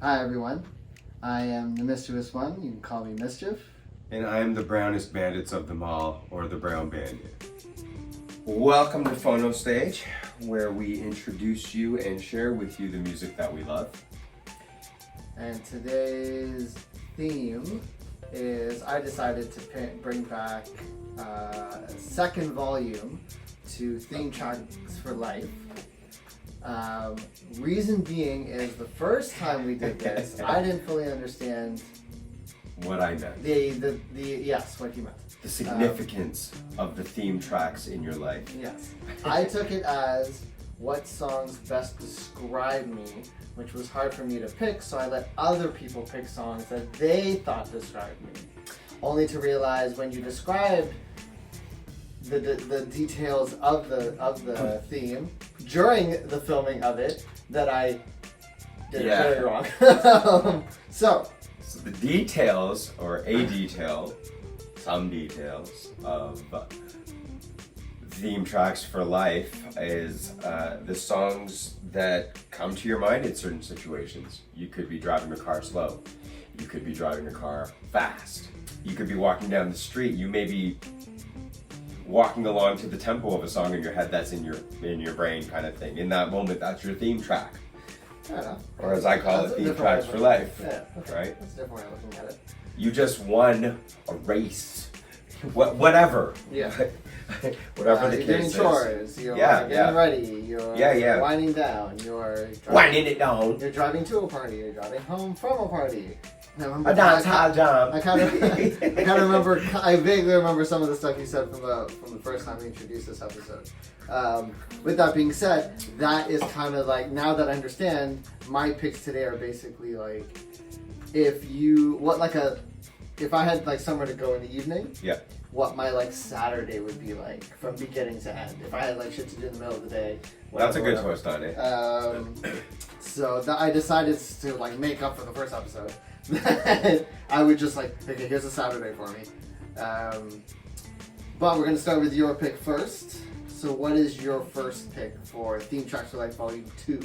Hi everyone, I am the mischievous one. You can call me Mischief. And I am the brownest bandits of them all, or the Brown Bandit. Welcome to Phono Stage, where we introduce you and share with you the music that we love. And today's theme is I decided to bring back a second volume to Theme Tracks for Life. Reason being is the first time we did this, I didn't fully understand What I meant. Yes, what you meant. The significance of the theme tracks in your life. Yes. I took it as what songs best describe me, which was hard for me to pick, so I let other people pick songs that they thought described me. Only to realize when you described the details of the theme during the filming of it that I did it very wrong. So the details, or a detail, some details of Theme Tracks for Life is the songs that come to your mind in certain situations. You could be driving your car slow. You could be driving your car fast. You could be walking down the street. You may be walking along to the tempo of a song in your head that's in your brain, kind of thing. In that moment, that's your theme track. Fair enough. Or as I call it, Theme Tracks for Life. Yeah, okay. Right? That's a different way of looking at it. You just won a race. Whatever. Yeah. Whatever the you're case doing is. chores, you're getting ready, you're winding down, you're winding it down. You're driving to a party, you're driving home from a party. A dance hall jump. I kind of remember. I vaguely remember some of the stuff you said from the first time we introduced this episode. With that being said, that is kind of like, now that I understand, my picks today are basically like, if I had like somewhere to go in the evening. Yeah. What my like Saturday would be like from beginning to end. If I had like shit to do in the middle of the day. That's a good twist on it. So I decided to like make up for the first episode. I would just like, okay, here's a Saturday for me. But we're gonna start with your pick first. So what is your first pick for Theme Tracks for Life Volume 2?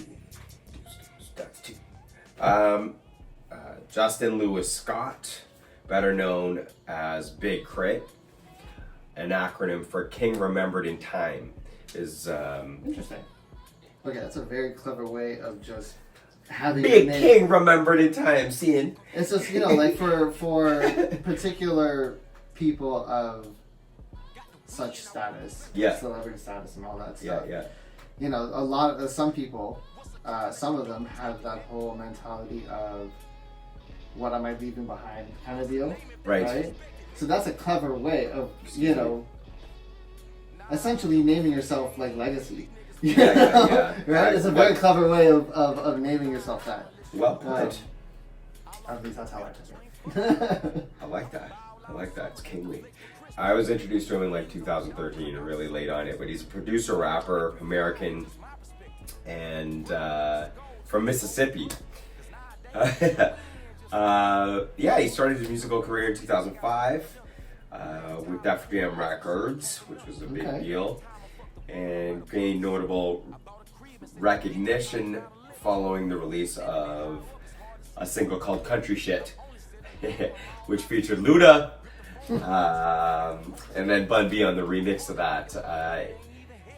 That's 2. Justin Lewis Scott, better known as Big K.R.I.T, an acronym for King Remembered in Time, is interesting. Okay, that's a very clever way of just having Big King Remembered in Time, seeing. It's just, like for particular people of such status, celebrity status and all that stuff. Yeah. Some people, some of them have that whole mentality of what am I leaving behind kind of deal. Right? So that's a clever way of, essentially naming yourself like legacy. Right? It's a very clever way of naming yourself that. Well put. At least that's how I took it. I like that. It's kingly. I was introduced to him in like 2013 and really late on it, but he's a producer, rapper, American, and from Mississippi. He started his musical career in 2005 with Def Jam Records, which was a big deal, and gained notable recognition following the release of a single called Country Shit, which featured Luda, and then Bun B on the remix of that.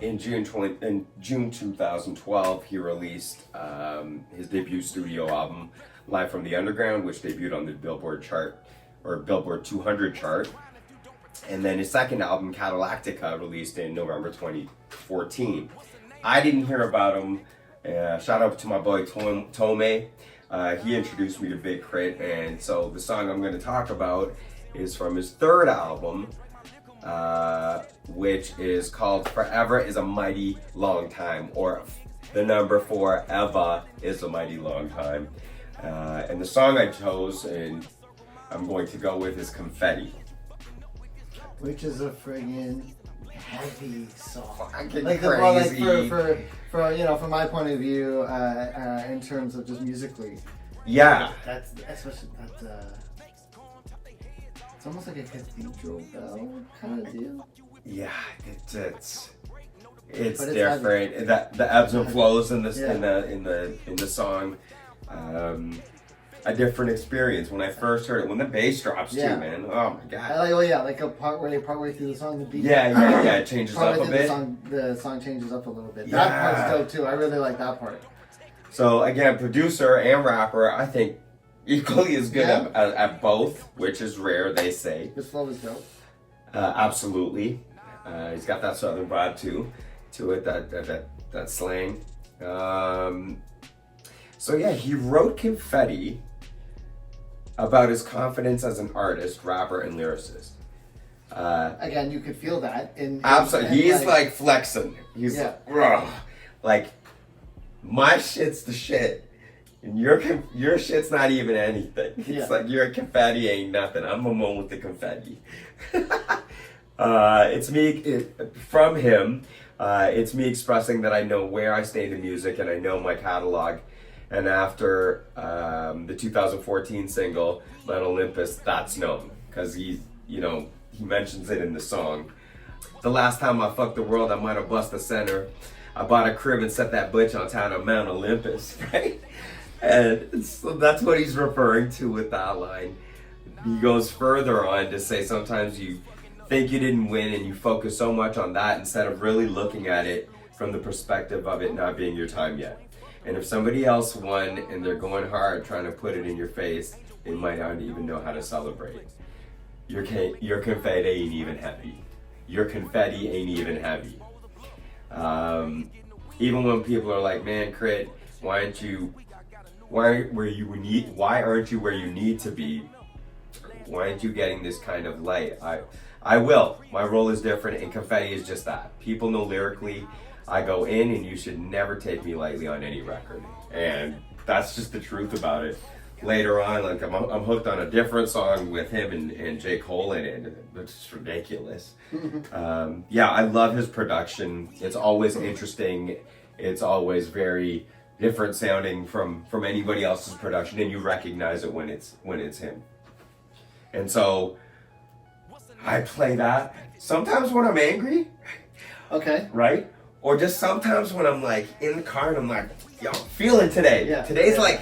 In June 2012, he released his debut studio album, Live from the Underground, which debuted on the Billboard chart, or Billboard 200 chart. And then his second album, Catalactica, released in November 2014. I didn't hear about him. Shout out to my boy Tome. He introduced me to Big K.R.I.T, and so the song I'm going to talk about is from his third album, which is called Forever is a Mighty Long Time, or the number 4, Eva is a Mighty Long Time. And the song I chose and I'm going to go with is Confetti. Which is a friggin' heavy song. Like crazy. From my point of view, in terms of just musically. Yeah. That's especially that. It's almost like a cathedral bell kind of deal. Yeah, it's different. The ebbs and flows in the song. a different experience when I first heard it. When the bass drops too, man. Oh my god. Like a partway through the song, the beat. Yeah. It changes up a bit. The song changes up a little bit. Yeah. That part's dope too. I really like that part. So again, producer and rapper, I think equally as good at both, which is rare, they say. His flow is dope. Absolutely. He's got that southern vibe to it, that slang. So yeah, he wrote Confetti about his confidence as an artist, rapper, and lyricist. Again, you could feel that in absolutely. He's like flexing. He's like, my shit's the shit, and your shit's not even anything. It's like your confetti ain't nothing. I'm the one with the confetti. It's me from him. It's me expressing that I know where I stand in music and I know my catalog. And after the 2014 single, Mount Olympus, that's known. Because he mentions it in the song. The last time I fucked the world, I might have bust the center. I bought a crib and set that bitch on town of Mount Olympus, right? And so that's what he's referring to with that line. He goes further on to say sometimes you think you didn't win and you focus so much on that instead of really looking at it from the perspective of it not being your time yet. And if somebody else won and they're going hard trying to put it in your face, they might not even know how to celebrate. Your confetti ain't even heavy. Your confetti ain't even heavy. Even when people are like, man, K.R.I.T, why aren't you where you need to be? Why aren't you getting this kind of light? I will. My role is different, and Confetti is just that. People know lyrically, I go in, and you should never take me lightly on any record. And that's just the truth about it. Later on, like I'm hooked on a different song with him and J. Cole in it. It's just ridiculous. I love his production. It's always interesting. It's always very different sounding from anybody else's production, and you recognize it when it's him. And so I play that sometimes when I'm angry. Okay. Right? Or just sometimes when I'm like in the car and I'm like, yo, I'm feeling today. Yeah. Today's like,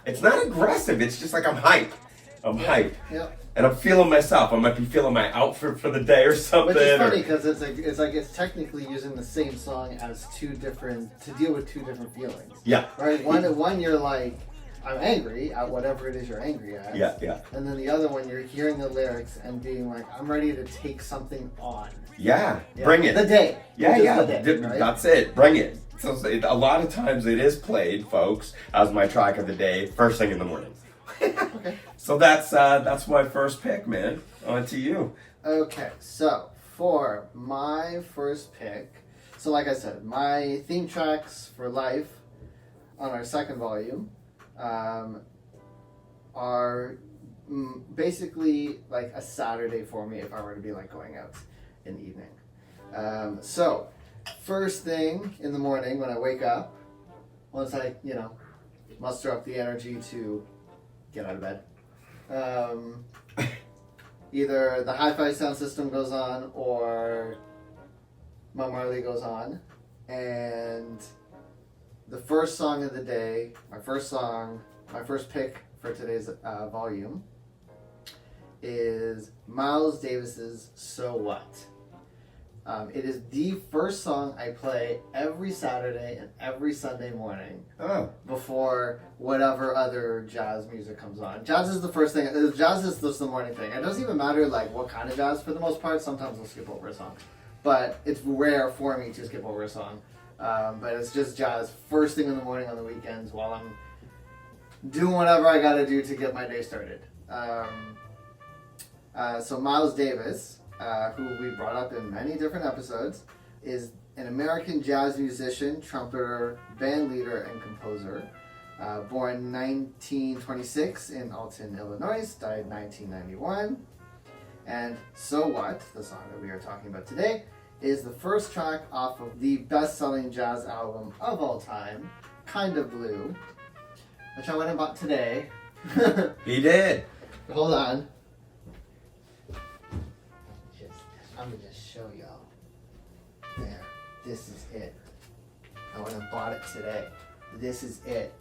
it's not aggressive. It's just like I'm hyped. hyped. Yeah. And I'm feeling myself. I might be feeling my outfit for the day or something. Which is funny because it's technically using the same song as to deal with two different feelings. Yeah. Right? One you're like, I'm angry at whatever it is you're angry at. Yeah, yeah. And then the other one, you're hearing the lyrics and being like, I'm ready to take something on. Yeah, bring it. The day. Yeah. The day, right? That's it. Bring it. So a lot of times it is played, folks, as my track of the day, first thing in the morning. Okay. So that's my first pick, man. On to you. Okay, so for my first pick, so like I said, my theme tracks for life on our second volume are basically like a Saturday for me if I were to be like going out in the evening. So first thing in the morning when I wake up, once I muster up the energy to get out of bed, either the hi-fi sound system goes on or Bob Marley goes on, and the first song of the day, my first pick for today's volume is Miles Davis's So What. It is the first song I play every Saturday and every Sunday morning before whatever other jazz music comes on. Jazz is the first thing. Jazz is just the morning thing. It doesn't even matter like what kind of jazz for the most part. Sometimes I'll skip over a song, but it's rare for me to skip over a song. But it's just jazz first thing in the morning on the weekends while I'm doing whatever I got to do to get my day started. So Miles Davis, who we brought up in many different episodes, is an American jazz musician, trumpeter, band leader, and composer. Born 1926 in Alton, Illinois, died 1991. And So What, the song that we are talking about today, is the first track off of the best-selling jazz album of all time, Kind of Blue, which I went and bought today. He did. Hold on. I'm gonna just show y'all. There. This is it. I went and bought it today. This is it.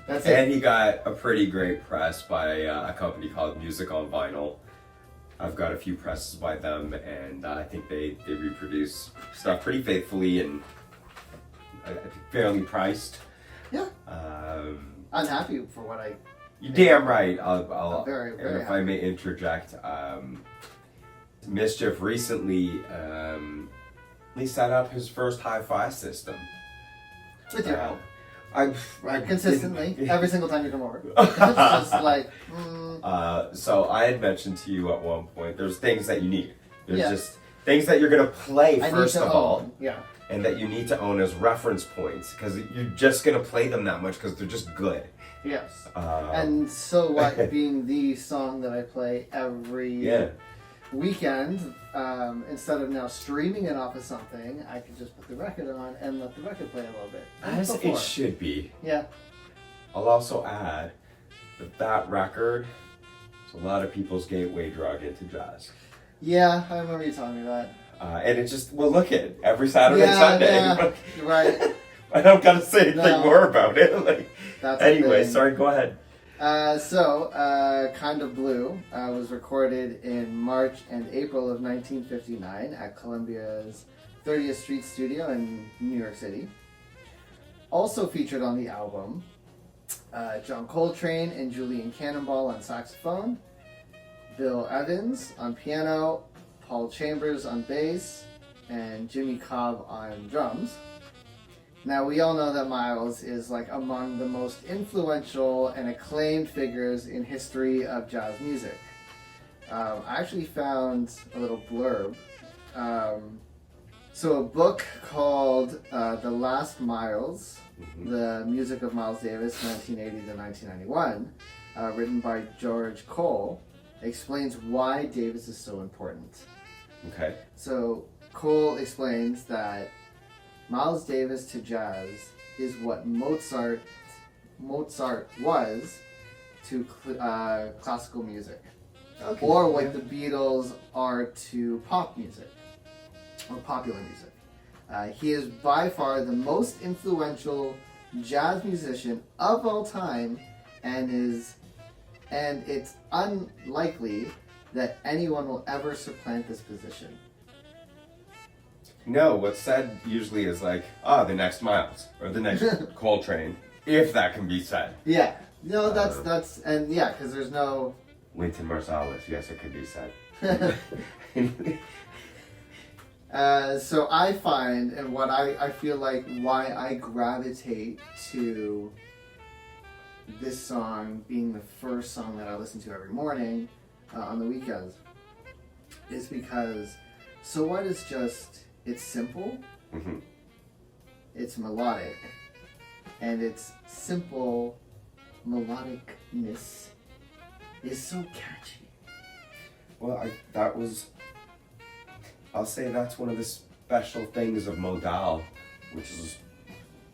That's And it. he got a pretty great press by a company called Music on Vinyl. I've got a few presses by them, and I think they reproduce stuff pretty faithfully and I think fairly priced. Yeah. I'm happy for what I. You're damn right. I'm very, and very if I may interject, Mischief recently he set up his first hi-fi system. With your help. I Consistently, every single time you come over. It's just like. So I had mentioned to you at one point, there's things that you need. There's Yeah. just things that you're gonna play I need first to of own. all, Yeah. and that you need to own as reference points because you're just gonna play them that much because they're just good. Yes. Um, And So What being the song that I play every Yeah. weekend, instead of now streaming it off of something, I can just put the record on and let the record play a little bit. As Before. it should be. Yeah. I'll also add that record is a lot of people's gateway drug into jazz. Yeah, I remember you telling me that. And it just, well, look at every Saturday and Sunday. Yeah, right. I don't gotta say anything No. more about it. Like, That's anyway, the thing. sorry, go ahead. Kind of Blue was recorded in March and April of 1959 at Columbia's 30th Street studio in New York City. Also featured on the album, John Coltrane and Julian Cannonball on saxophone, Bill Evans on piano, Paul Chambers on bass, and Jimmy Cobb on drums. Now, we all know that Miles is like among the most influential and acclaimed figures in history of jazz music. I actually found a little blurb. So a book called The Last Miles, The Music of Miles Davis, 1980 to 1991, written by George Cole, explains why Davis is so important. Okay. So Cole explains that Miles Davis to jazz is what Mozart was to classical music, Okay. or what the Beatles are to pop music or popular music. He is by far the most influential jazz musician of all time, and it's unlikely that anyone will ever supplant this position. No, what's said usually is like, the next Miles, or the next Coltrane, if that can be said. Yeah. No, that's and yeah, because there's no. Wynton Marsalis, yes, it could be said. So I find, and what I feel like why I gravitate to this song being the first song that I listen to every morning on the weekends is because So What is just, it's simple, Mm-hmm. it's melodic, and its simple melodicness is so catchy. Well, I'll say that's one of the special things of modal, which is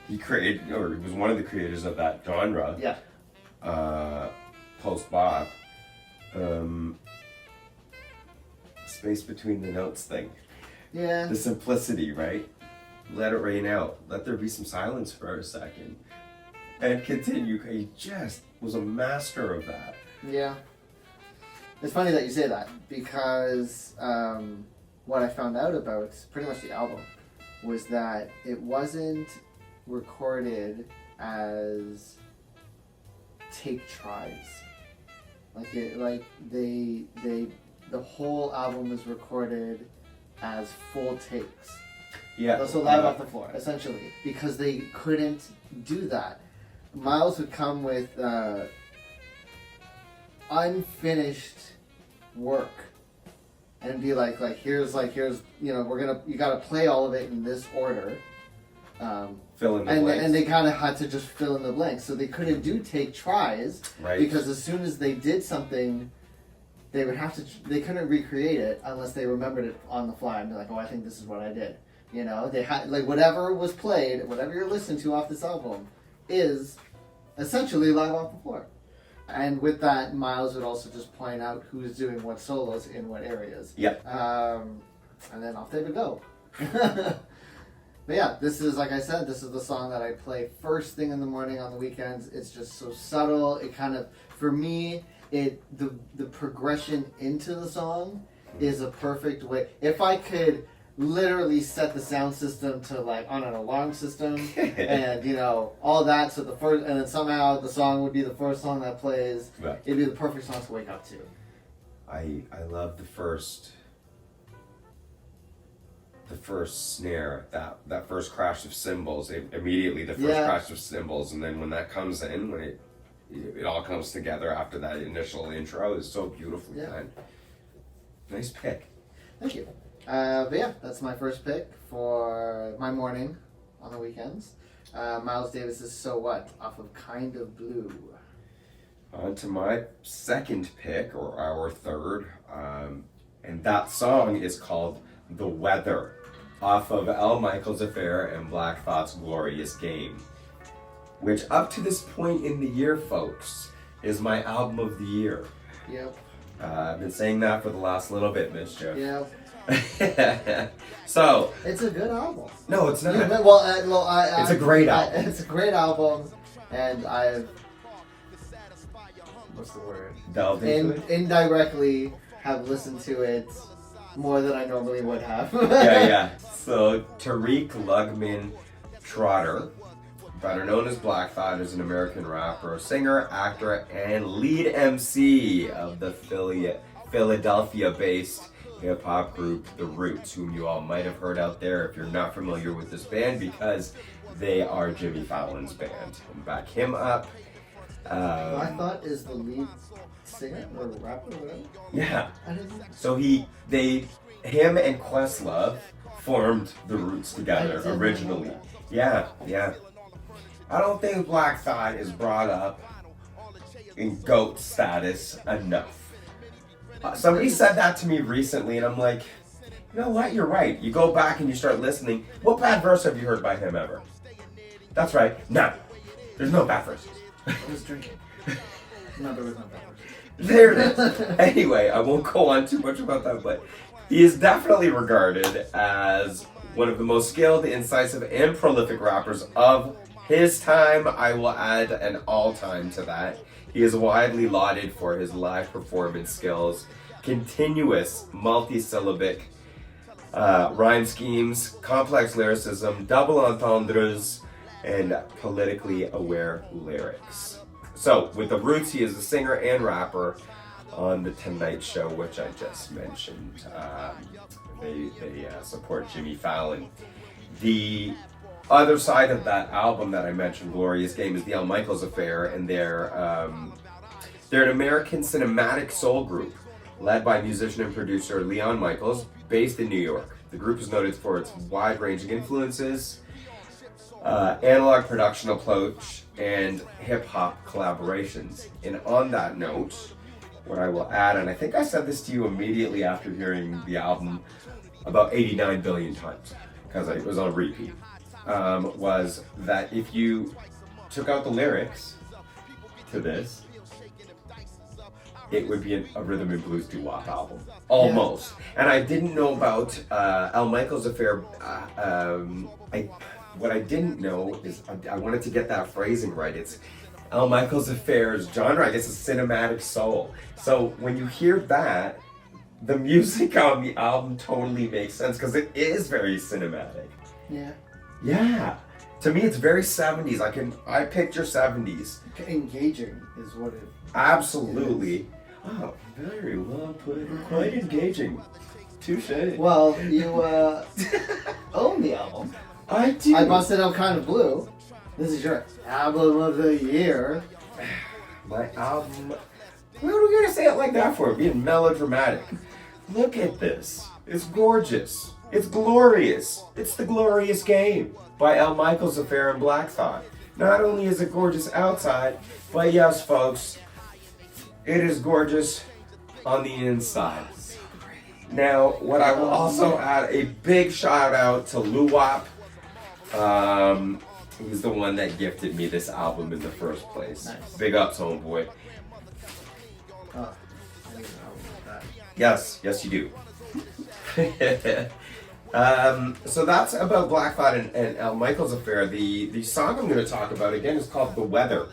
he created, or he was one of the creators of that genre. Yeah. Post bop. Space between the notes thing. Yeah. The simplicity, right? Let it rain out. Let there be some silence for a second. And continue. He just was a master of that. Yeah. It's funny that you say that because what I found out about pretty much the album was that it wasn't recorded as take tries. The whole album was recorded as full takes. Yeah. So live off the floor, essentially, because they couldn't do that. Miles would come with unfinished work and be like here's you gotta play all of it in this order. Fill in the blanks. And they kind of had to just fill in the blanks, so they couldn't do take tries, Right. because as soon as they did something, they couldn't recreate it unless they remembered it on the fly and be like, oh, I think this is what I did. You know, they had whatever was played, whatever you're listening to off this album, is essentially live off the floor. And with that, Miles would also just point out who's doing what solos in what areas. Yep. And then off they would go. But yeah, this is, like I said, this is the song that I play first thing in the morning on the weekends. It's just so subtle. It kind of, for me, the progression into the song is a perfect way. If I could literally set the sound system to like on an alarm system and all that, so the first, and then somehow the song would be the first song that plays, Right. it'd be the perfect song to wake up to. I love the first snare, that first crash of cymbals, immediately the first crash of cymbals, and then when that comes in, when it all comes together after that initial intro is so beautifully done. Nice pick. Thank you. But yeah, that's my first pick for my morning on the weekends. Miles Davis's So What off of Kind of Blue. On to my second pick, or our third, and that song is called The Weather, off of L. Michels Affair and Black Thought's Glorious Game, which up to this point in the year, folks, is my album of the year. Yep. I've been saying that for the last little bit, Mischief. Yep. So it's a good album. No, it's not. It's a great album. It's a great album, and I've what's the word? Delved into it? Indirectly have listened to it more than I normally would have. yeah. So Tariq Lugman Trotter, better known as Black Thought, is an American rapper, singer, actor, and lead MC of the Philadelphia-based hip-hop group The Roots, whom you all might have heard out there if you're not familiar with this band, because they are Jimmy Fallon's band. And back him up. Black Thought is the lead singer or rapper or whatever? Yeah. I didn't know. So him and Questlove formed The Roots together originally. Yeah. I don't think Black Thought is brought up in GOAT status enough. Somebody said that to me recently, and I'm like, you know what? You're right. You go back and you start listening. What bad verse have you heard by him ever? That's right. None. There's no bad verses. I was drinking. No, there was no bad verses. There it is. Anyway, I won't go on too much about that, but he is definitely regarded as one of the most skilled, incisive, and prolific rappers of his time. I will add an all-time to that. He is widely lauded for his live performance skills, continuous multi-syllabic rhyme schemes, complex lyricism, double entendres, and politically aware lyrics. So, with The Roots, he is a singer and rapper on The Tonight Show, which I just mentioned. They support Jimmy Fallon. The other side of that album that I mentioned, Glorious Game, is the L. Michels Affair, and they're an American cinematic soul group led by musician and producer Leon Michels, based in New York. The group is noted for its wide-ranging influences, analog production approach, and hip-hop collaborations. And on that note, what I will add, and I think I said this to you immediately after hearing the album about 89 billion times, because it was on repeat, was that if you took out the lyrics to this, it would be a rhythm and blues doo-wop album, almost. Yeah. And I didn't know about L. Michels Affair. What I didn't know is I wanted to get that phrasing right. It's L. Michels Affair's genre, I guess, is cinematic soul. So when you hear that, the music on the album totally makes sense because it is very cinematic. Yeah. Yeah. To me, it's very 70s. I picture 70s. Engaging is what it Absolutely. Is. Oh, very well put. Quite engaging. Touché. Well, you own the album. I do. I busted out Kind of Blue. This is your album of the year. My album. What are we gonna say it like that for? Being melodramatic. Look at this. It's gorgeous. It's glorious. It's The Glorious Game by L. Michels Affair and Black Thought. Not only is it gorgeous outside, but yes, folks, it is gorgeous on the inside. Now, what I will also add a big shout out to Luwap. He's the one that gifted me this album in the first place. Nice. Big ups, homeboy. Oh, I didn't know that. Yes, you do. So that's about Black Thought and Al Michaels' affair. The song I'm going to talk about again is called The Weather.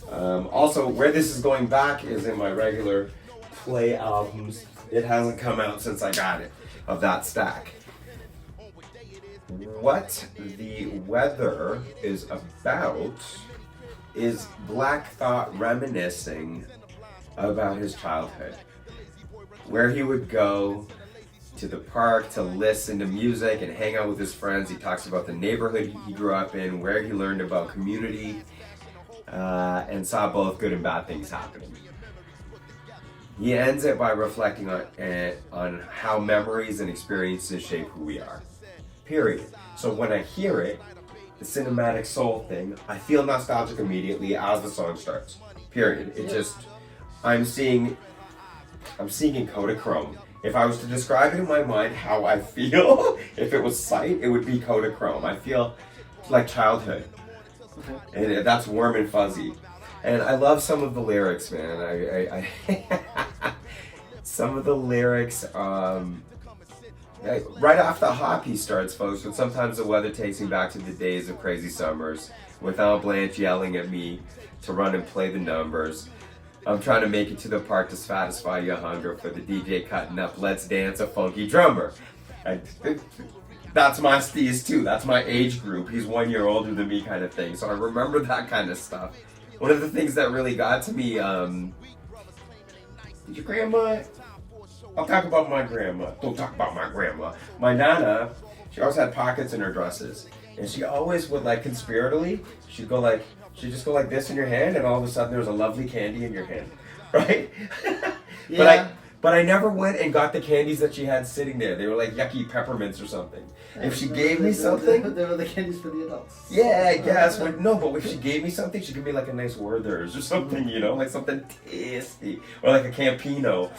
Also, where this is going back is in my regular play albums. It hasn't come out since I got it, of that stack. What The Weather is about is Black Thought reminiscing about his childhood, where he would go to the park to listen to music and hang out with his friends. He talks about the neighborhood he grew up in, where he learned about community, and saw both good and bad things happening. He ends it by reflecting on how memories and experiences shape who we are. Period. So when I hear it, the cinematic soul thing, I feel nostalgic immediately as the song starts. Period. It just, I'm seeing Kodachrome. If I was to describe it in my mind how I feel, if it was sight, it would be Kodachrome. I feel like childhood. And that's warm and fuzzy. And I love some of the lyrics, man. I some of the lyrics, right off the hop he starts, folks, with sometimes the weather takes me back to the days of crazy summers, without Blanche yelling at me to run and play the numbers. I'm trying to make it to the park to satisfy your hunger for the DJ cutting up Let's Dance a Funky Drummer. That's my steez too. That's my age group. He's 1 year older than me kind of thing. So I remember that kind of stuff. One of the things that really got to me, did your grandma? I'll talk about my grandma. Don't talk about my grandma. My nana, she always had pockets in her dresses. And she always would, like, conspiratorially, she'd just go like this in your hand, and all of a sudden there was a lovely candy in your hand, right? Yeah. But I never went and got the candies that she had sitting there. They were like yucky peppermints or something. If she gave me something, they were the candies for the adults. Yeah, I guess. But if she gave me something, she'd give me like a nice Werther's or something, you know, like something tasty, or like a Campino.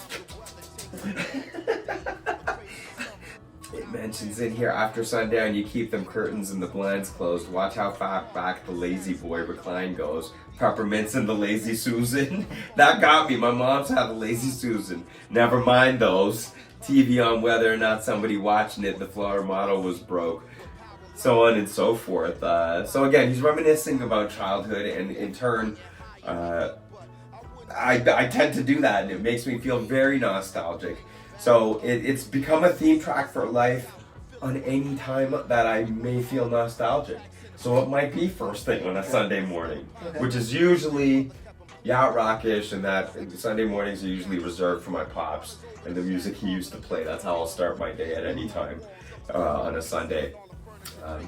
It mentions in here, after sundown, you keep them curtains and the blinds closed. Watch how far back the lazy boy recline goes. Peppermints and the lazy Susan. That got me. My mom's had the lazy Susan. Never mind those. TV on whether or not somebody watching it. The flower model was broke. So on and so forth. So again, he's reminiscing about childhood, and in turn, I tend to do that, and it makes me feel very nostalgic. So it's become a theme track for life on any time that I may feel nostalgic. So it might be first thing on a Sunday morning, which is usually yacht rockish, and that Sunday mornings are usually reserved for my pops and the music he used to play. That's how I'll start my day at any time on a Sunday.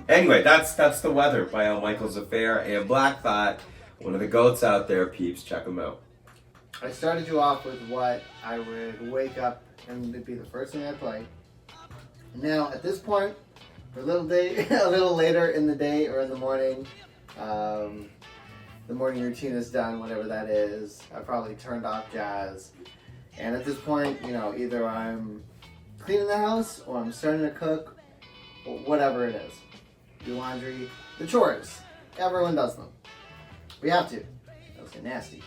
Anyway, that's The Weather by Al Michaels' Affair and Black Thought, one of the goats out there, peeps. Check them out. I started you off with what I would wake up and it'd be the first thing I play. Now, at this point, a little later in the day or in the morning, the morning routine is done, whatever that is. I probably turned off jazz. And at this point, you know, either I'm cleaning the house or I'm starting to cook, or whatever it is. Do laundry, the chores. Everyone does them. We have to. Those get nasty.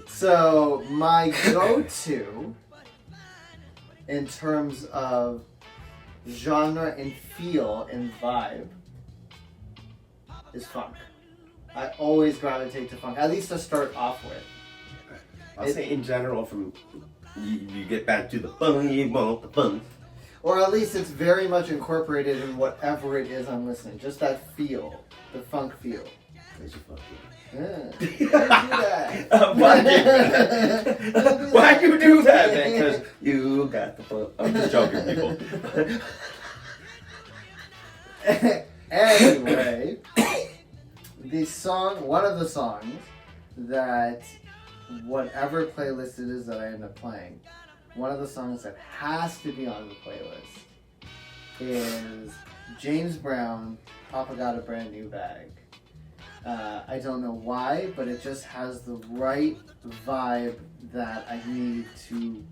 So my go-to in terms of genre and feel and vibe is funk. I always gravitate to funk, at least to start off with. I'll say in general, from you get back to the fun, you want the fun. Or at least it's very much incorporated in whatever it is I'm listening. Just that feel, the funk feel. Yeah. Why'd you do that, man? Because you got the fun. I'm just joking, people. Anyway, one of the songs that whatever playlist it is that I end up playing, one of the songs that has to be on the playlist is James Brown, Papa Got a Brand New Bag. I don't know why, but it just has the right vibe that I need to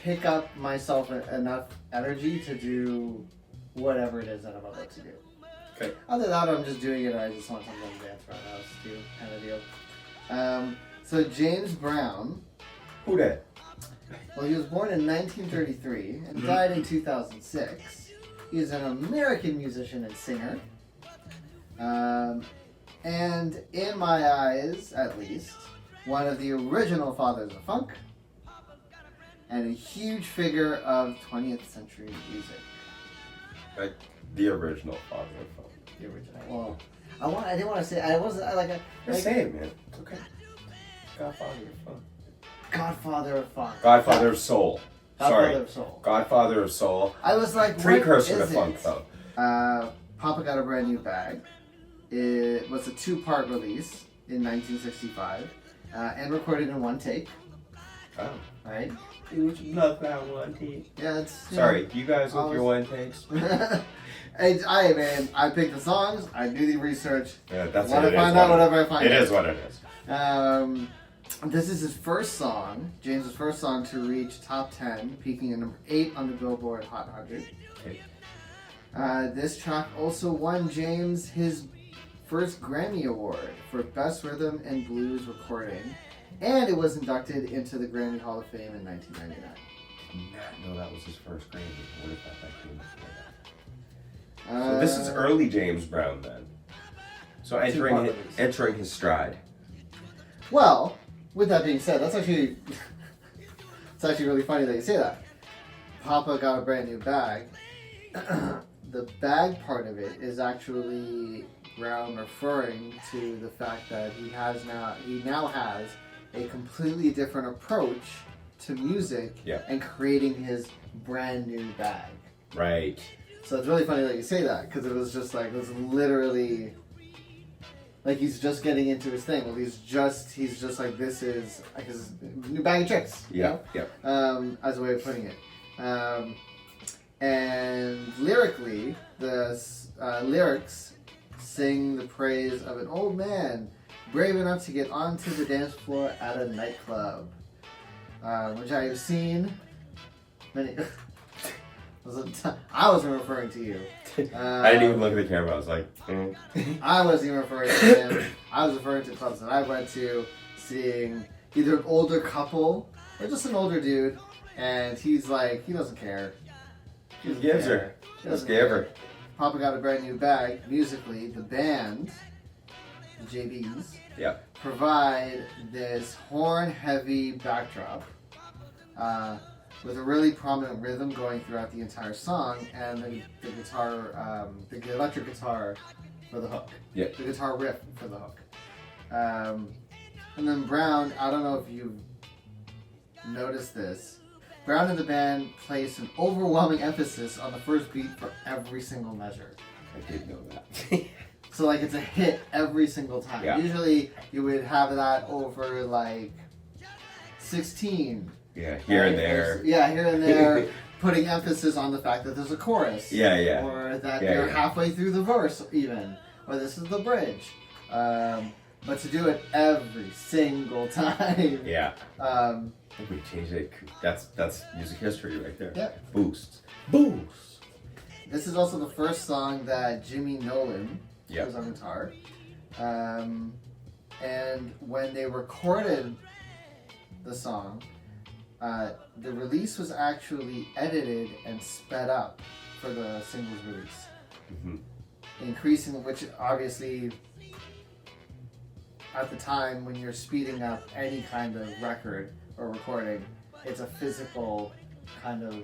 pick up myself enough energy to do whatever it is that I'm about to do. Okay. Other than that, I'm just doing it, I just want something to dance around the house too, kind of deal. So James Brown. Who that? Well, he was born in 1933 and died in 2006. He is an American musician and singer. And in my eyes, at least, one of the original fathers of funk and a huge figure of 20th century music. Like the original father of funk. The original. Well, I didn't want to say. I wasn't. I like. Just say it, man. It's okay. Godfather of funk. Godfather of funk. Godfather of soul. Godfather of soul. Godfather of soul. I was like, Precursor what to is funk, it? though. Papa Got a Brand New Bag. It was a 2-part release in 1965 and recorded in one take. Oh. Right? Would you love that one take? Yeah, it's... Sorry, you guys with your one takes? I picked the songs, I do the research. Yeah, that's what it. I find out, whatever I find out. It is what it is. This is his first song, James' first song to reach top 10, peaking at number 8 on the Billboard Hot 100. Okay. This track also won James his first Grammy Award for Best Rhythm and Blues Recording, and it was inducted into the Grammy Hall of Fame in 1999. Did not know that was his first Grammy. I would have thought that came before that. So So this is early James Brown then. So entering his stride. Well, with that being said, it's actually really funny that you say that. Papa Got a Brand New Bag. The bag part of it is actually Brown referring to the fact that he now has a completely different approach to music and creating his brand new bag. Right. So it's really funny that you say that, because it was literally like he's just getting into his thing. Well, he's just like, this is like his new bag of tricks. Yeah. You know? As a way of putting it. And lyrically, the lyrics sing the praise of an old man brave enough to get onto the dance floor at a nightclub, which I have seen many. I wasn't referring to you. I didn't even look at the camera. I was like, I wasn't even referring to him. I was referring to clubs that I went to, seeing either an older couple or just an older dude, and he's like, he doesn't care. He gives her. Just give her. Papa Got a Brand New Bag. Musically, the band, the JBs, provide this horn-heavy backdrop with a really prominent rhythm going throughout the entire song, and the guitar, the electric guitar for the hook. Yeah. The guitar riff for the hook. And then Brown, I don't know if you've noticed this, Brown and the band placed an overwhelming emphasis on the first beat for every single measure. I did know that. So like it's a hit every single time. Yeah. Usually you would have that over like 16. Yeah, here and there. Yeah, here and there, putting emphasis on the fact that there's a chorus. Yeah. Or that you're halfway through the verse even. Or this is the bridge. But to do it every single time. Yeah. I think we changed it. That's music history right there. Yeah. Boost. This is also the first song that Jimmy Nolan Yep. was on guitar. And when they recorded the song, the release was actually edited and sped up for the singles release. Mm-hmm. Increasing, which obviously at the time when you're speeding up any kind of record or recording, it's a physical kind of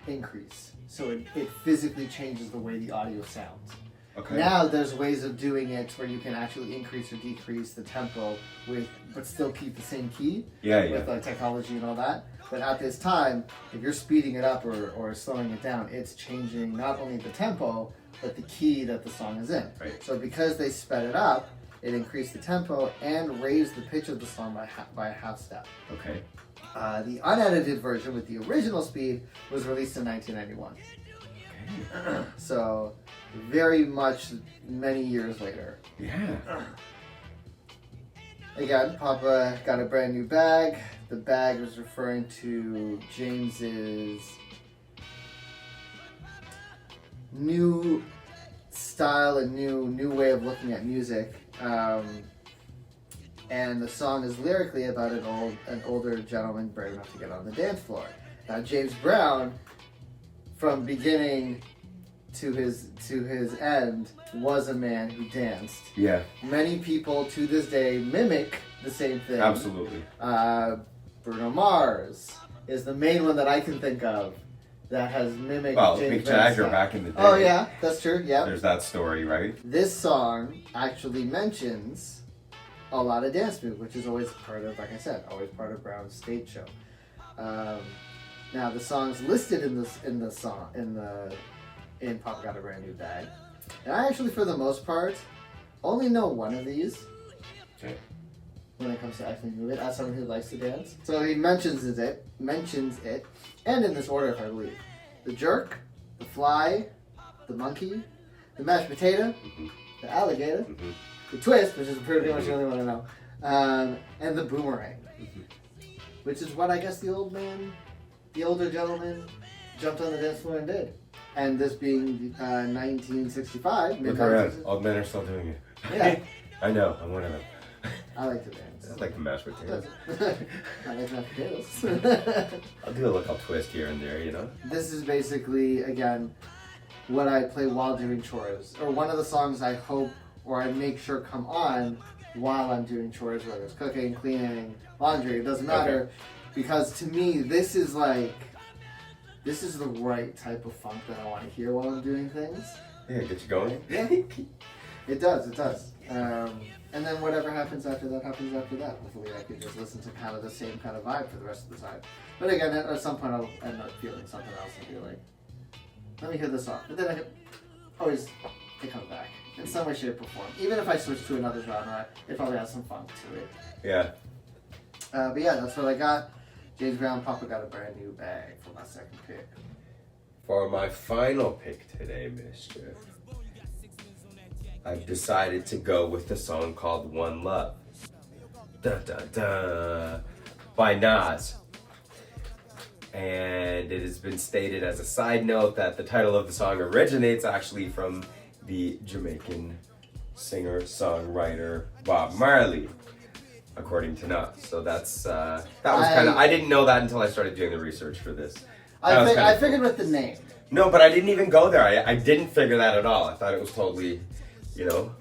increase. So it physically changes the way the audio sounds. Okay. Now there's ways of doing it where you can actually increase or decrease the tempo but still keep the same key with technology and all that. But at this time, if you're speeding it up or slowing it down, it's changing not only the tempo, but the key that the song is in. Right. So because they sped it up, it increased the tempo and raised the pitch of the song by a half step. Okay. The unedited version with the original speed was released in 1991. Okay. So, very much many years later. Yeah. Again, Papa Got a Brand New Bag. The bag was referring to James's new style and new way of looking at music. And the song is lyrically about an older gentleman brave enough to get on the dance floor. Now James Brown, from beginning to his end, was a man who danced. Yeah. Many people to this day mimic the same thing. Absolutely. Bruno Mars is the main one that I can think of that has mimicked James Mick Brown's Jagger style. back in the day. Oh yeah, that's true. Yeah. There's that story, right? This song actually mentions a lot of dance moves, which is always part of, like I said, always part of Brown's stage show. Now the song's listed in Papa Got a Brand New Bag, and I actually, for the most part, only know one of these. Okay. When it comes to actually moving it, as someone who likes to dance. So he mentions it, and in this order, if I believe: the jerk, the fly, the monkey, the mashed potato, the alligator, the twist, which is pretty much the only one I know, and the boomerang, which is what I guess the older gentleman, jumped on the dance floor and did. And this being 1965, Look around, old men are still doing it. Yeah. I know, I'm one of them. I like to dance. I like the mashed potatoes. I like mashed potatoes. I'll do a little twist here and there, you know? This is basically, again, what I play while doing chores. Or one of the songs I hope, or I make sure come on while I'm doing chores, whether it's cooking, cleaning, laundry, it doesn't matter. Okay. Because to me, this is the right type of funk that I want to hear while I'm doing things. Yeah, get you going? Yeah. It does. And then whatever happens after that, happens after that. Hopefully I could just listen to kind of the same kind of vibe for the rest of the time. But again, at some point I'll end up feeling something else and be like, let me hear this song. But then it comes back in some way, shape, or form. Even if I switch to another genre, it probably has some funk to it. Yeah. But yeah, that's what I got. James Brown, Papa Got a Brand New Bag for my second pick. For my final pick today, Mischief, I've decided to go with the song called One Love. Da da da. By Nas. And it has been stated as a side note that the title of the song originates actually from the Jamaican singer-songwriter Bob Marley, according to Nas. So that's that was kind of, I didn't know that until I started doing the research for this. I figured with the name. No, but I didn't even go there. I didn't figure that at all. I thought it was totally, you know.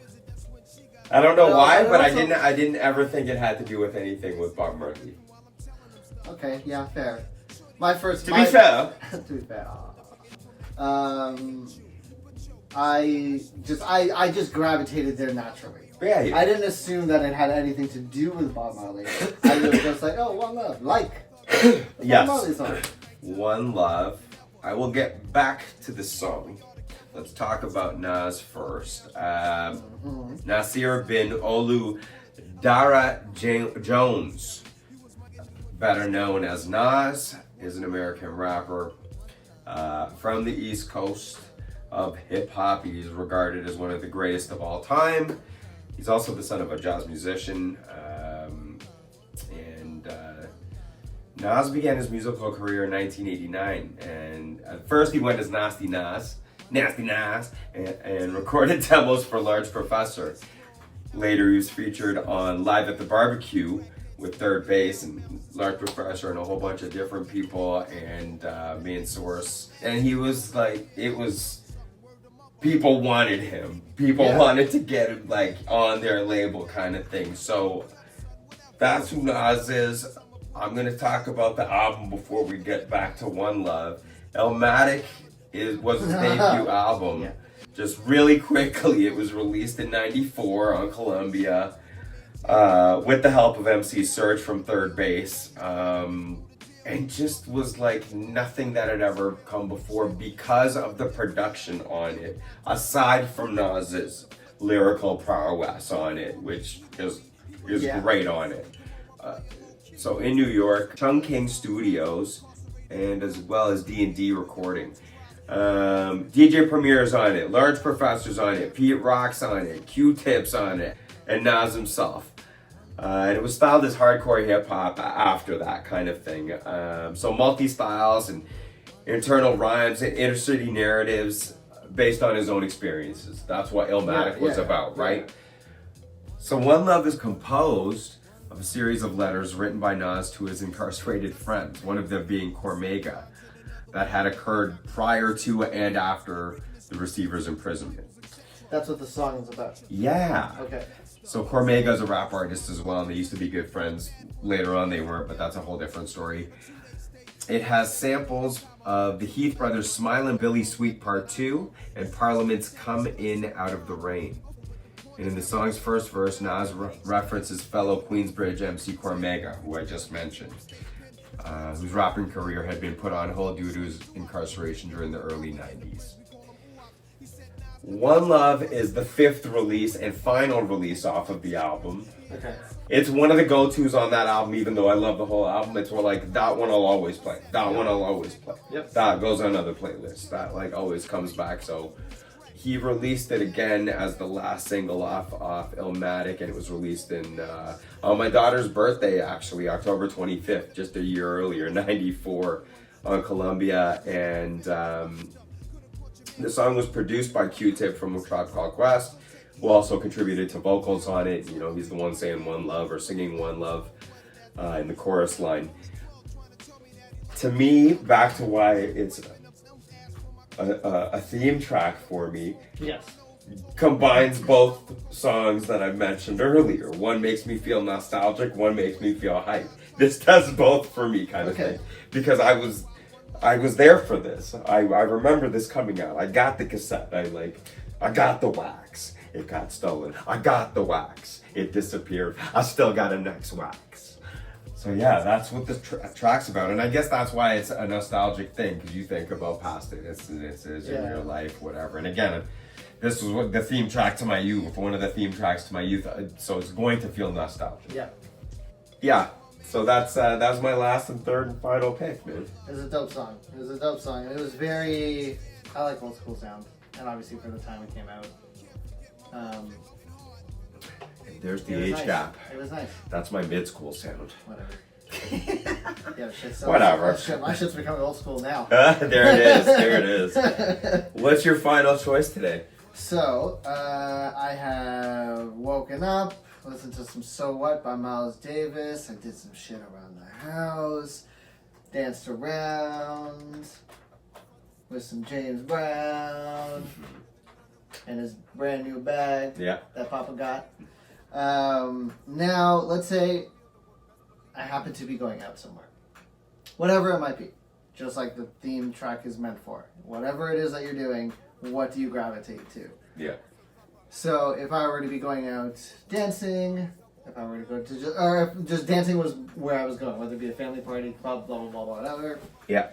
I don't know why, but I didn't ever think it had to do with anything with Bob Marley. Okay, yeah, fair. To be fair. I just gravitated there naturally. Yeah, I didn't assume that it had anything to do with Bob Marley. I was just like, oh, One Love, yes. Bob Marley song. One Love. I will get back to the song. Let's talk about Nas first. Nasir bin Olu Dara Jones, better known as Nas, is an American rapper from the East Coast of hip-hop. He's regarded as one of the greatest of all time. He's also the son of a jazz musician. Nas began his musical career in 1989, and at first he went as Nasty Nas, and recorded demos for Large Professor. Later he was featured on Live at the Barbecue with Third Bass and Large Professor and a whole bunch of different people, and Main Source. And he was like, people wanted him. People wanted to get him like on their label kind of thing. So that's who Nas is. I'm going to talk about the album before we get back to One Love. Illmatic was his debut album. Yeah. Just really quickly, it was released in '94 on Columbia with the help of MC Serge from Third Bass. And just was like nothing that had ever come before because of the production on it, aside from Nas's lyrical prowess on it, which is great on it. So in New York, Chung King Studios, and as well as D&D Recording. DJ Premier's on it, Large Professor's on it, Pete Rock's on it, Q-Tip's on it, and Nas himself. And it was styled as hardcore hip-hop after that kind of thing. So multi-styles and internal rhymes and inner-city narratives based on his own experiences. That's what Illmatic was about, right? So One Love is composed of a series of letters written by Nas to his incarcerated friends, one of them being Cormega, that had occurred prior to and after the receiver's imprisonment. That's what the song is about. Yeah. Okay. So Cormega is a rap artist as well, and they used to be good friends. Later on they weren't, but that's a whole different story. It has samples of the Heath Brothers' Smilin' Billy Sweet Part 2 and Parliament's Come In Out of the Rain. And in the song's first verse, Nas references fellow Queensbridge MC Cormega, who I just mentioned, whose rapping career had been put on hold due to his incarceration during the early 90s. One Love is the 5th release and final release off of the album. Okay. It's one of the go-tos on that album, even though I love the whole album. It's more like, that one I'll always play. That one I'll always play. Yep. That goes on other playlists. That like always comes back. So he released it again as the last single off Illmatic, and it was released on my daughter's birthday, actually, October 25th, just a year earlier, 94, on Columbia. And the song was produced by Q-Tip from A Tribe Called Quest, who also contributed to vocals on it. You know, he's the one saying One Love or singing One Love in the chorus line. To me, back to why it's a theme track for me, Yes. combines both songs that I mentioned earlier. One makes me feel nostalgic, one makes me feel hype. This does both for me, kind of thing. Because I was there for this. I remember this coming out. I got the cassette. I got the wax. It got stolen. I got the wax. It disappeared. I still got a next wax. So yeah, that's what the track's about. And I guess that's why it's a nostalgic thing, because you think about past incidences in your life, whatever. And again, this was what the theme track to my youth, one of the theme tracks to my youth. So it's going to feel nostalgic. Yeah. Yeah. So that's my last and third and final pick, man. It was a dope song. It was a dope song. It was very, I like old school sound. And obviously for the time it came out. There's the It was age nice. gap. It was nice. That's my mid-school sound. Whatever. Yeah, shit, so Whatever. My shit's becoming old school now. There it is. There it is. What's your final choice today? So, I have woken up, listened to some So What by Miles Davis. I did some shit around the house, danced around with some James Brown and his brand new bag that Papa got. Now, let's say I happen to be going out somewhere. Whatever it might be. Just like the theme track is meant for. Whatever it is that you're doing, what do you gravitate to? Yeah. So if I were to be going out dancing, if I were to go to or if just dancing was where I was going, whether it be a family party, club, blah, blah, blah, blah, whatever. Yeah.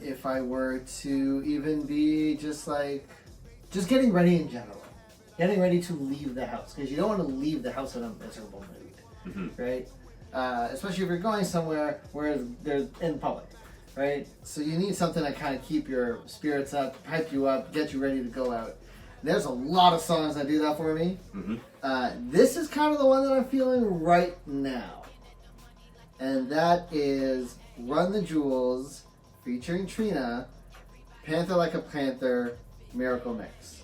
If I were to even be just getting ready in general. Getting ready to leave the house. Because you don't want to leave the house in a miserable mood. Right? Especially if you're going somewhere where there's in public. Right? So you need something to kind of keep your spirits up, hype you up, get you ready to go out. There's a lot of songs that do that for me. This is kind of the one that I'm feeling right now. And that is Run the Jewels featuring Trina, Panther Like a Panther, Miracle Mix.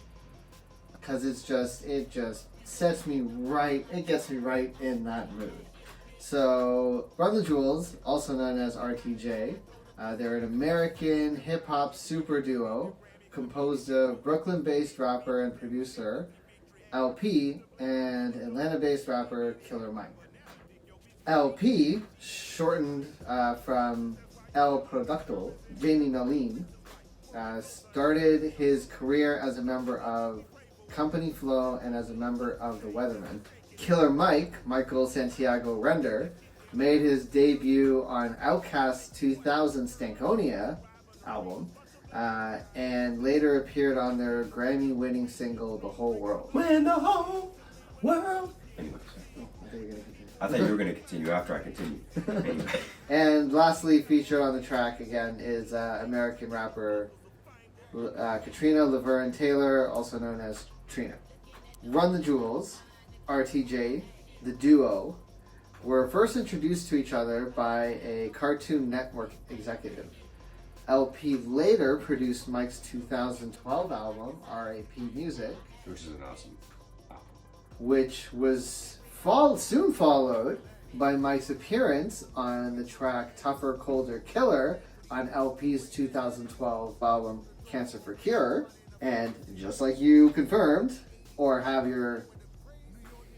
Because it just sets me right, it gets me right in that mood. So, Run the Jewels, also known as RTJ, they're an American hip-hop super duo composed of Brooklyn-based rapper and producer LP and Atlanta-based rapper Killer Mike. LP, shortened from El Producto, Jamie Nalin, started his career as a member of Company Flow and as a member of the Weathermen. Killer Mike, Michael Santiago Render, made his debut on Outkast's 2000 Stankonia album, and later appeared on their Grammy-winning single, The Whole World. When the whole world... Anyway, I thought you were going to continue after I continue. Anyway. And lastly, featured on the track again is American rapper Katrina Laverne Taylor, also known as Trina. Run the Jewels, RTJ, the duo, were first introduced to each other by a Cartoon Network executive. LP later produced Mike's 2012 album, R.A.P. Music. Which is an awesome album. which was soon followed by Mike's appearance on the track Tougher, Colder, Killer on LP's 2012 album Cancer for Cure. And just like you confirmed, or have your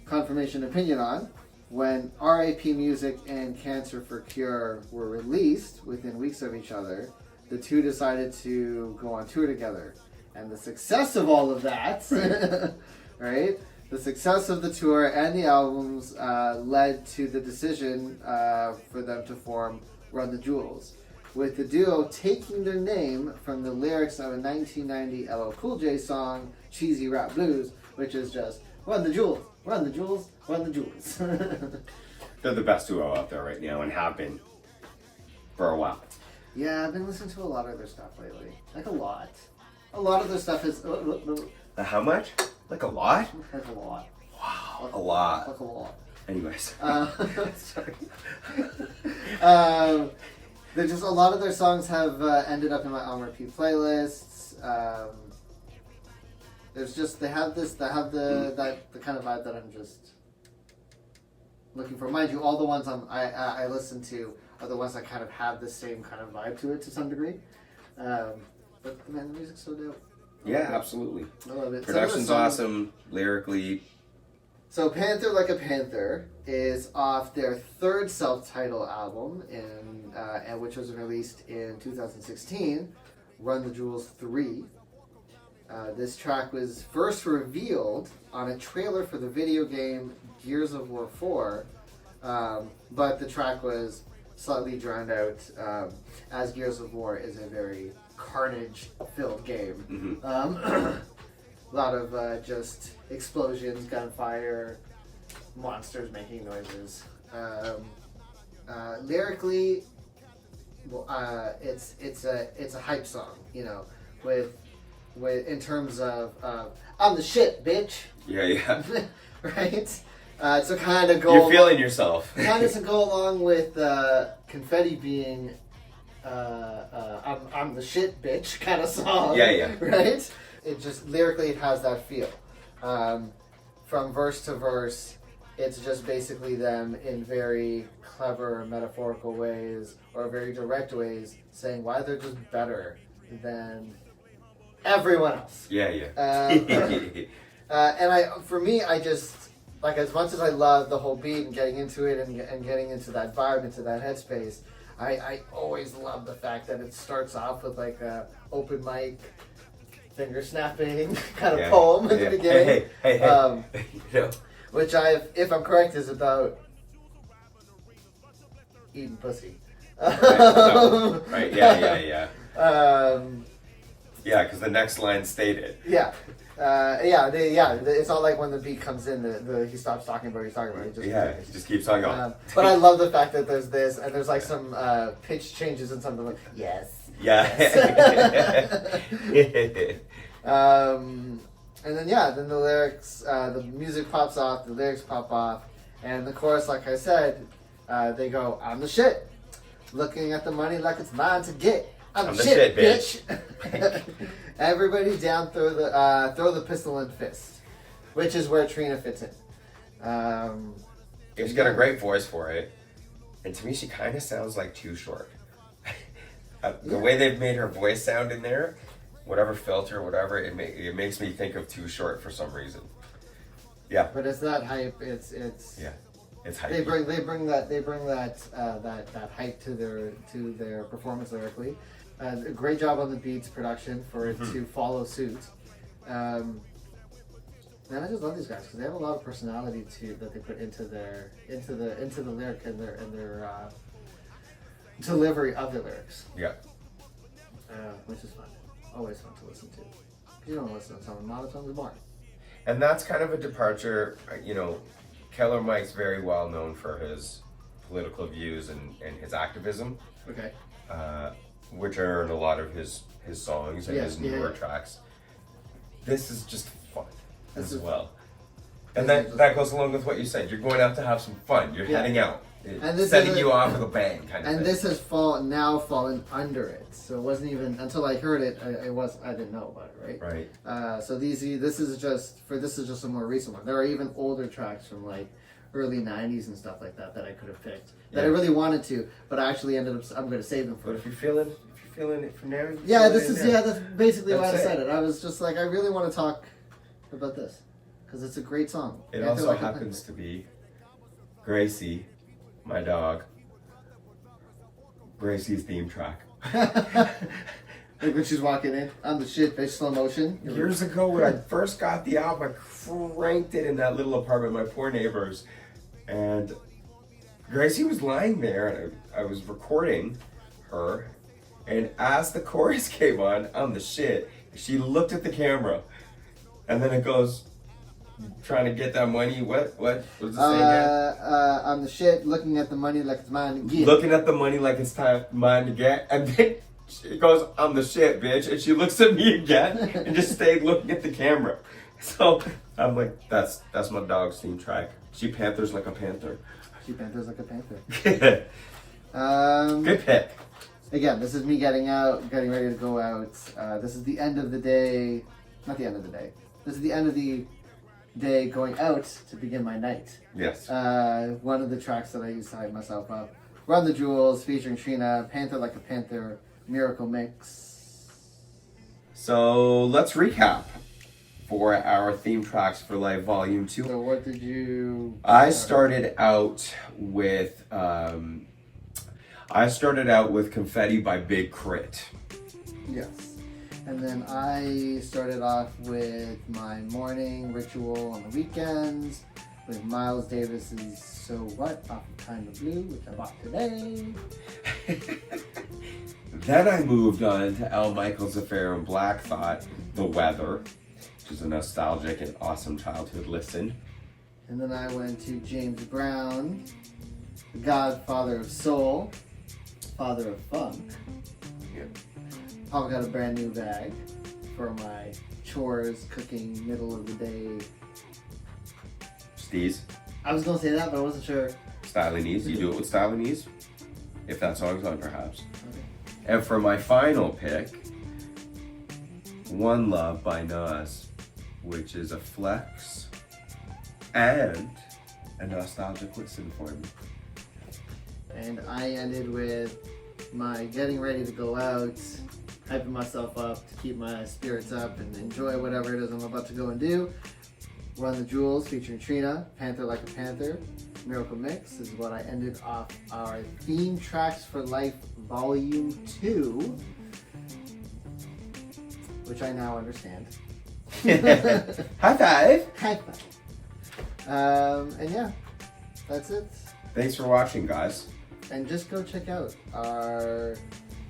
confirmation opinion on, when RAP Music and Cancer for Cure were released within weeks of each other, the two decided to go on tour together. And the success of all of that, right? The success of the tour and the albums led to the decision for them to form Run the Jewels, with the duo taking their name from the lyrics of a 1990 LL Cool J song, Cheesy Rap Blues, which is just, run the jewels, run the jewels, run the jewels. They're the best duo out there right now and have been for a while. Yeah, I've been listening to a lot of their stuff lately. Like a lot. A lot of their stuff is... How much? Like a lot? Like a lot. Wow, Like a lot. Like a lot. Anyways. Sorry. They're just, a lot of their songs have ended up in my on repeat playlists. There's just, they have the kind of vibe that I'm just looking for. Mind you, all the ones I listen to are the ones that kind of have the same kind of vibe to it to some degree. But man, the music's so dope. Yeah, absolutely. I love it. Production's awesome, lyrically. So Panther Like a Panther is off their third self-titled album, and which was released in 2016, Run the Jewels 3. This track was first revealed on a trailer for the video game Gears of War 4, but the track was slightly drowned out, as Gears of War is a very carnage-filled game. Mm-hmm. A lot of just explosions, gunfire, monsters making noises. Lyrically, it's a hype song, you know, with in terms of I'm the shit, bitch. Yeah. Right. So kind of go. You're feeling yourself. Kind of to go along with Confetti being I'm the shit, bitch kind of song. Yeah. Right. It just lyrically it has that feel. From verse to verse, it's just basically them in very clever metaphorical ways or very direct ways saying why they're just better than everyone else. Yeah. And I just like, as much as I love the whole beat and getting into it and getting into that vibe, into that headspace, I always love the fact that it starts off with like a open mic finger snapping kind of poem in the beginning. Hey. You know. Which if I'm correct, is about eating pussy. Right. Yeah. Yeah, because the next line stated. It's not like when the beat comes in, he stops talking about what he's talking about. He just keeps on going. But I love the fact that there's this, and there's like some pitch changes and something like, yes. Yeah. And then the lyrics, the music pops off, the lyrics pop off, and the chorus, like I said, they go, I'm the shit. Looking at the money like it's mine to get. I'm the shit, bitch. Everybody down, throw the pistol and fist, which is where Trina fits in. She's got a great voice for it, and to me, she kind of sounds like Too Short. The way they've made her voice sound in there, whatever filter, whatever, it makes me think of Too Short for some reason. Yeah. But it's that hype. It's hype. They bring that hype to their performance lyrically. A great job on the beats production for it to follow suit. Man, I just love these guys because they have a lot of personality that they put into the lyric and their delivery of the lyrics. Yeah. Which is fun. Always fun to listen to. You don't listen to something monotone is boring. And that's kind of a departure. You know, Killer Mike's very well known for his political views and his activism. Okay. Which are in a lot of his songs and his newer tracks. This is just fun as well. And that goes along with what you said. You're going out to have some fun. You're heading out. And this setting is a- you off with a bang, kind of And thing. this has fallen under it. So it wasn't even until I heard it. I didn't know about it, right? Right. So this is just a more recent one. There are even older tracks from like early '90s and stuff like that I could have picked that I Yeah. really wanted to, but I actually ended up. I'm going to save them for. But if you're feeling it from there, Yeah, that's basically why I That's it. decided. I was just like, I really want to talk about this because it's a great song. It Panther also Like a happens to be Gracie, my dog. Gracie's theme track. Like when she's walking in on the shit, bitch, slow motion. Years ago, when I first got the album, I cranked it in that little apartment, my poor neighbors, and Gracie was lying there, and I was recording her, and as the chorus came on the shit, she looked at the camera, and then it goes, trying to get that money. What does it say again? On the shit, looking at the money like it's mine to get. Looking at the money like it's time mine to get, and then she goes, "I'm the shit, bitch," and she looks at me again and just stayed looking at the camera. So I'm like, that's my dog's theme track. She panthers like a panther. She panthers like a panther. Good pick. Again, this is me getting ready to go out. This is the end of the day. Not the end of the day. This is the end of the day going out to begin my night. Yes. One of the tracks that I used to hype myself up. Run the Jewels featuring Trina, Panther Like a Panther, Miracle Mix. So let's recap for our theme tracks for Life Volume 2. So what did you... I started out with Confetti by Big K.R.I.T. Yes. And then I started off with my morning ritual on the weekends with Miles Davis's So What off of Kind of Blue, which I bought today. Then I moved on to Al Michaels' Affair and Black Thought, The Weather, which is a nostalgic and awesome childhood listen. And then I went to James Brown, the Godfather of Soul, Father of Funk. Yeah. Papa got a brand new bag for my chores, cooking, middle of the day. Steez, I was gonna say that, but I wasn't sure. Styling Ease. You do it with Styling Ease? If that song's on, perhaps. Okay. And for my final pick, One Love by Nas, which is a flex and a nostalgic listen for me. And I ended with my getting ready to go out, hyping myself up to keep my spirits up and enjoy whatever it is I'm about to go and do. Run the Jewels featuring Trina, Panther Like a Panther, Miracle Mix is what I ended off our Theme Tracks for Life Volume 2, which I now understand. High five! High five. And yeah, that's it. Thanks for watching, guys. And just go check out our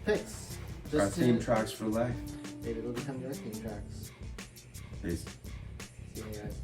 picks. Our theme tracks for life. Maybe it'll become your theme tracks. Peace. See you guys.